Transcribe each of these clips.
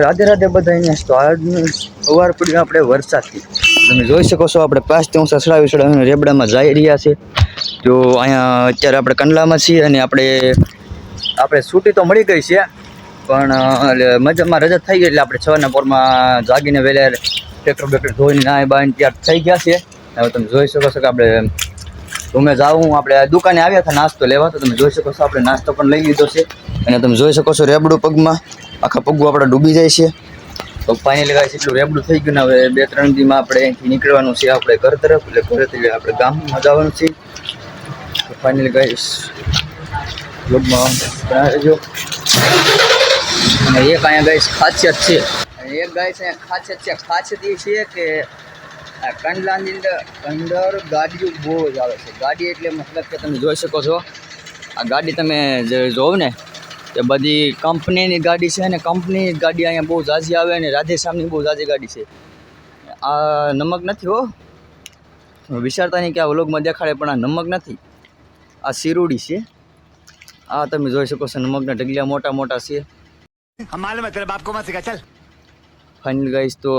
રાધે રાધે બધાને તો આજની સવાર પડી આપણે વરસાદથી તમે જોઈ શકો છો આપણે 5 સસરાવી સડાવીને રેબડામાં જઈ રહ્યા છે તો અહીંયા અત્યારે આપણે કંડલામાં છીએ અને આપણે છૂટી તો મળી ગઈ છે પણ મજામાં રજા થઈ ગઈ એટલે આપણે 6ના પોરમાં જાગીને વહેલા ટ્રેક્ટર બેક્ટર ધોઈને નાય બાઈને તૈયાર થઈ ગયા છે હવે તમે જોઈ શકો છો કે આપણે રૂમે જાવું આપણે દુકાને આવ્યા હતા નાસ્તો લેવા તો તમે જોઈ શકો છો આપણે નાસ્તો પણ લઈ લીધો છે અને તમે જોઈ શકો છો રેબડું પગમાં આખા પગું આપણે ડૂબી જાય છે તો ફાઇનલી ગાઈસ એટલું રેબડું થઈ ગયું ને હવે 2-3 દીમાં આપણે અહીંથી નીકળવાનું છે આપણે ઘર તરફ એટલે ઘરેથી આપણે ગામમાં જવાનું છે તો ફાઇનલી ગાઈસ બ્લોગમાં રહેજો અને એક અહીંયા ગાઈસ ખાસિયત છે અને એક ગાઈસ અહીંયા ખાસિયત એ છે કે આ કંડલાની અંદર ગાડીઓ બહુ જ આવે છે ગાડી એટલે મતલબ કે તમે જોઈ શકો છો આ ગાડી તમે જોવો ને કે બધી કંપનીની ગાડી છે અને કંપની ગાડી અહીંયા બહુ ઝાઝી આવે અને રાધેશ્યામની બહુ ઝાઝી ગાડી છે આ નમક નથી હો વિચારતા નહીં કે આ વ્લોગમાં દેખાડે પણ આ નમક નથી આ શિરોડી છે આ તમે જોઈ શકો છો નમકના ઢગલિયા મોટા મોટા છે ફાઇનલ ગાઈસ તો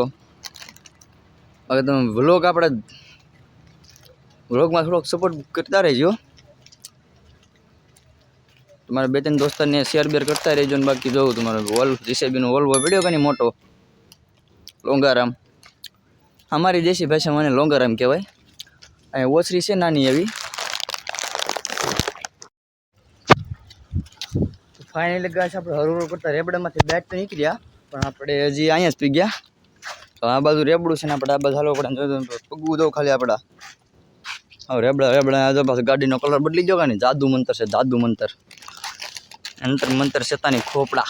હવે તમે વ્લોગમાં થોડોક સપોર્ટ કરતા રહેજો તમારા 2-3 દોસ્તારને શેર બેર કરતા રહેજો ને બાકી જોઉં તમારો જીસીબીનો વોલ્વો પડ્યો કે નહીં મોટો લોંગારામ અમારી દેશી ભાષા મને લોંગારામ કહેવાય અહીંયા ઓછરી છે નાની એવી ફાઇનલી ગાઈસ આપણે હરહર કરતા રેબડામાંથી બેટ તો નીકળ્યા પણ આપણે હજી અહીંયા જ પી ગયા તો આ બાજુ રેબડું છે ને આપણે આ બાજુ હાલવો પડે પગવું દો ખાલી આપણા હવે રેબડા આજુબાજુ ગાડીનો કલર બદલી ગયો કે નહીં જાદુ મંતર છે જાદુ મંતર અંતર મંતર શેતાની ખોપડા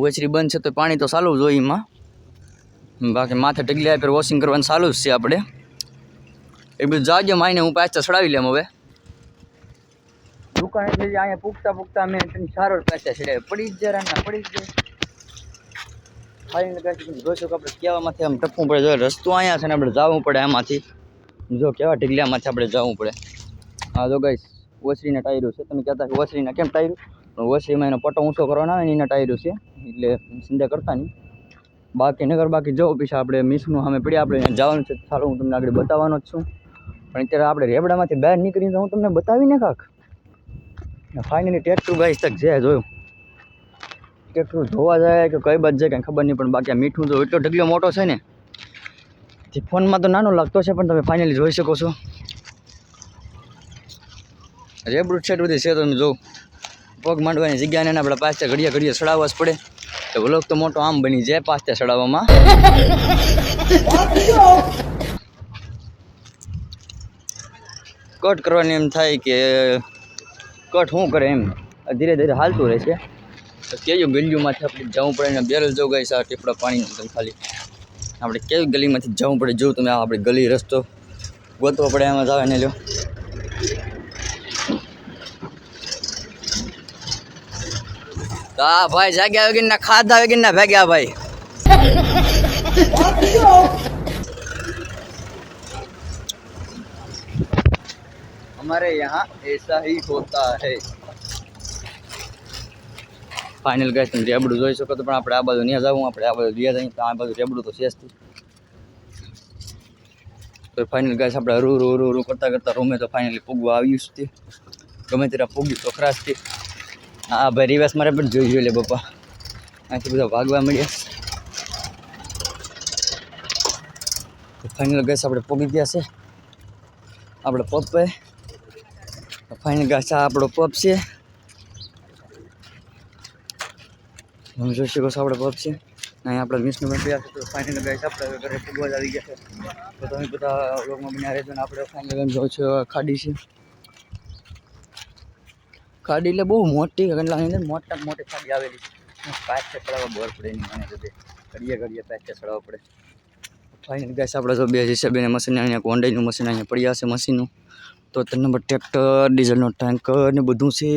ઓછરી બંધ છે તો પાણી તો ચાલુ જ હોય એમાં બાકી માથે ઢગલ્યા પર વોશિંગ કરવાનું ચાલુ જ છે આપણે એ બધું જાજો માઈને હું પાછા ચડાવી લેમ હવે દુકાન એટલે અહીંયા પૂગતા મેં સારો પાછા ચડાવી પડી જ જરા પડી જ જાય ફાઇનલ ગાઈસ જોશો કે આપણે કેવામાંથી આમ ટપવું પડે જો રસ્તો અહીંયા છે ને આપણે જવું પડે આમાંથી જો કેવા ઢગલિયામાંથી આપણે જવું પડે હા જો ગાઈસ ઓછરીના ટાયરો છે તમે કહેતા કે ઓછરીના કેમ ટાયરો પણ ઓછરીમાં એનો પટ્ટો ઊંચો કરવાનો આવે ને એના ટાયરો છે એટલે ચિંતા કરતા નહીં બાકી જવું પીછા આપણે મિસનું સામે પડી આપણે અહીંયા જવાનું છે ચાલો હું તમને આગળ બતાવવાનો જ છું પણ અત્યારે આપણે રેબડામાંથી બહાર નીકળીને હું તમને બતાવીને કાંક ફાઇનલી ટ્રેક્ટર ગાઈસ તક જે જોયું ટ્રેક્ટર ધોવા જાય કે કઈ બાજુ જાય કંઈ ખબર નહીં પણ બાકી આ મીઠું જો એટલો ઢગલો મોટો છે ને જે ફોનમાં તો નાનો લાગતો છે પણ તમે ફાઇનલી જોઈ શકો છો રેબડું છે બધી છે તમે જો પગ માંડવાની જગ્યાને આપણે પાછા ઘડીએ ચડાવવા જ પડે તો વ્લોગ તો મોટો આમ બની જાય પાછા ચડાવવામાં કટ કરવાની એમ થાય કે કટ શું કરે એમ ધીરે ધીરે હાલતું રહેશે તો કેવી ગલીઓમાંથી આપણે જવું પડે ને બેરલ જવું ગઈ આ ટીપડા પાણી ખાલી આપણે કેવી ગલીમાંથી જવું પડે જોવું તમે આપણે ગલી રસ્તો ગોતવો પડે એમાં જાવે ને લ્યો હા ભાઈ જાગ્યા વગરના ખાધા વગરના ભાગ્યા ભાઈ हमारे यहाँ ऐसा ही होता है फाइनल गाइस तुम रेबड़ू જોઈ શકો તો પણ આપણે આ બાજુ ન્યા જાવું આપણે આ બાજુ રિયા જઈએ તો આ બાજુ રેબડું તો છે જ તો ફાઇનલ ગાઈસ આપણે રૂ કરતા રૂમે તો ફાઇનલી પૂગવા આવ્યું છે ગમે ત્યારે પૂગી તો ખરાશ થી હા ભાઈ રિવાસ મારે પણ જોઈ લે બાપા આથી બધા ભાગવા મળ્યા તો ફાઇનલ ગાઈસ આપણે પૂગી ગયા છે આપણે પપ્પે ફાઇનલ ગાઈસ આ આપણો પપ છે તમે જોઈ શકો છો આપણે પપ છે અહીં આપણે મિસનું બન્યા છે તો ફાઇનલ ગાઈસ આપણે ઘરે પૂગવા જ આવી ગયા છે તો તમે બધા વ્લોગમાં બન્યા રહેજો ને આપણે ફાઇનલ જો છો ખાડી છે ખાડી એટલે બહુ મોટી કંડલાની અંદર મોટી ખાડી આવેલી છે પાછે ચડાવવા બોર પડે નહીં મને તો ઘડીએ પાછે ચડાવવા પડે ફાઇનલ ગાઈસ આપણે જો બે જીસીબીને મશીન અહીંયા કોન્ડાઈનું મશીન અહીંયા પડ્યા છે મશીનનું તો 3 નંબર ટ્રેક્ટર ડીઝલનો ટેન્કર ને બધું છે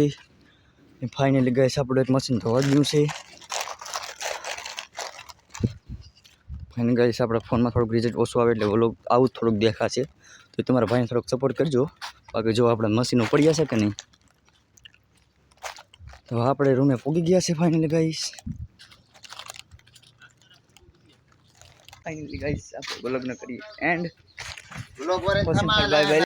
ફાઇનલી ગાઈસ આપણે એક મશીન ધોવા ગયું છે ફાઇનલ ગાઈસ આપણા ફોનમાં થોડુંક રિઝલ્ટ ઓછું આવે એટલે વ્લોગ આવું થોડુંક દેખાશે તો તમારા ભાઈને થોડોક સપોર્ટ કરજો બાકી જો આપણે મશીનો પડ્યા છે કે નહીં તો આપણે રૂમે પૂગી ગયા છે ફાઇનલી ગાઈસ. આપણે લગ્ન કરીએ એન્ડ બાય બાય.